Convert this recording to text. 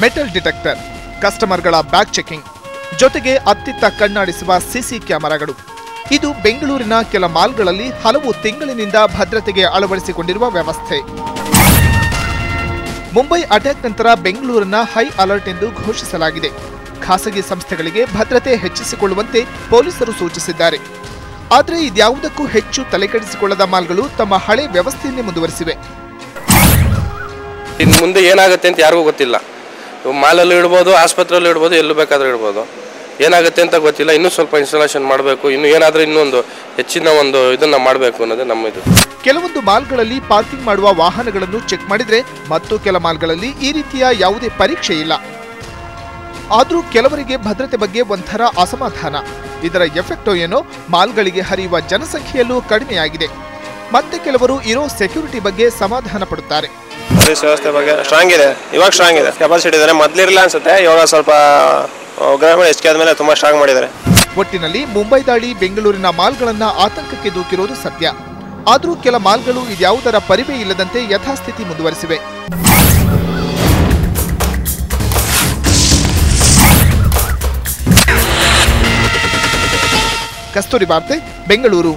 Metal detector, ಕಸ್ಟಮರ್ಗಳ bag checking, ಜೊತೆಗೆ ಅತ್ತಿತ್ತ ಕಣ್ಣಾಡಿಸುವ CC ಕ್ಯಾಮೆರಾಗಳು. ಇದು ಬೆಂಗಳೂರಿನ ಕೆಲ ಮಾಲ್ಗಳಲ್ಲಿ ಹಲವು ತಿಂಗಳಿನಿಂದ ಭದ್ರತೆಗೆ ಅಳವಡಿಸಿಕೊಂಡಿರುವ ವ್ಯವಸ್ಥೆ. ಮುಂಬೈ ಅಟ್ಯಾಕ್ ನಂತರ ಬೆಂಗಳೂರನ್ನ ಹೈ ಅಲರ್ಟ್ ಎಂದು ಘೋಷಿಸಲಾಗಿದೆ. ಖಾಸಗಿ ಸಂಸ್ಥೆಗಳಿಗೆ ಭದ್ರತೆ ಹೆಚ್ಚಿಸಿಕೊಳ್ಳುವಂತೆ ಪೊಲೀಸರು ಸೂಚಿಸಿದ್ದಾರೆ. ಆದರೆ ಇದ್ಯಾವುದಕ್ಕೂ ಹೆಚ್ಚು ತಲೆಕೆಡಿಸಿಕೊಳ್ಳದ ಮಾಲ್ಗಳು ತಮ್ಮ ಹಳೆ ವ್ಯವಸ್ಥೆಯನ್ನೇ ಮುಂದುವರಿಸಿವೆ. ಇನ್ನು ಮುಂದೆ ಏನಾಗುತ್ತೆ ಅಂತ ಯಾರಿಗೂ ಗೊತ್ತಿಲ್ಲ. ಮಾಲಲ್ಲೂ ಇಡ್ಬೋದು, ಆಸ್ಪತ್ರೆಯಲ್ಲೂ ಇಡ್ಬೋದು, ಎಲ್ಲೂ ಬೇಕಾದರೂ ಇಡ್ಬೋದು. ಏನಾಗುತ್ತೆ ಅಂತ ಗೊತ್ತಿಲ್ಲ. ಇನ್ನೂ ಸ್ವಲ್ಪ ಇನ್ಸ್ಟಾಲೇಷನ್ ಮಾಡಬೇಕು, ಇನ್ನು ಏನಾದರೂ ಇನ್ನೊಂದು ಹೆಚ್ಚಿನ ಒಂದು ಇದನ್ನು ಮಾಡಬೇಕು ಅನ್ನೋದು ನಮ್ಮ ಇದು. ಕೆಲವೊಂದು ಮಾಲ್ಗಳಲ್ಲಿ ಪಾರ್ಕಿಂಗ್ ಮಾಡುವ ವಾಹನಗಳನ್ನು ಚೆಕ್ ಮಾಡಿದ್ರೆ ಮತ್ತು ಕೆಲ ಮಾಲ್ಗಳಲ್ಲಿ ಈ ರೀತಿಯ ಯಾವುದೇ ಪರೀಕ್ಷೆ ಇಲ್ಲ. ಆದರೂ ಕೆಲವರಿಗೆ ಭದ್ರತೆ ಬಗ್ಗೆ ಒಂಥರ ಅಸಮಾಧಾನ. ಇದರ ಎಫೆಕ್ಟೋ ಏನೋ ಮಾಲ್ಗಳಿಗೆ ಹರಿಯುವ ಜನಸಂಖ್ಯೆಯಲ್ಲೂ ಕಡಿಮೆಯಾಗಿದೆ. ಮತ್ತೆ ಕೆಲವರು ಇರೋ ಸೆಕ್ಯೂರಿಟಿ ಬಗ್ಗೆ ಸಮಾಧಾನ ಪಡುತ್ತಾರೆ. ವ್ಯವಸ್ಥೆ ಬಗ್ಗೆ ಸ್ಟ್ರಾಂಗ್ ಇದೆ, ಇವಾಗ ಸ್ಟ್ರಾಂಗ್ ಇದೆ, ಕೆಪಾಸಿಟಿ ಇದೆ. ಮೊದಲಿರಲ್ಲ ಅನ್ಸುತ್ತೆ, ಇವಾಗ ಸ್ವಲ್ಪ ಗ್ರಾಮೀಣ ಹೆಚ್ಚಿಗೆ ಆದ್ಮೇಲೆ ತುಂಬಾ ಸ್ಟ್ರಾಂಗ್ ಮಾಡಿದ್ದಾರೆ. ಒಟ್ಟಿನಲ್ಲಿ ಮುಂಬೈ ದಾಳಿ ಬೆಂಗಳೂರಿನ ಮಾಲ್ಗಳನ್ನ ಆತಂಕಕ್ಕೆ ದೂಕಿರೋದು ಸತ್ಯ. ಆದರೂ ಕೆಲ ಮಾಲ್ಗಳು ಇದ್ಯಾವುದರ ಪರಿವೇ ಇಲ್ಲದಂತೆ ಯಥಾಸ್ಥಿತಿ ಮುಂದುವರಿಸಿವೆ. ಕಸ್ತೂರಿ ವಾರ್ತೆ, ಬೆಂಗಳೂರು.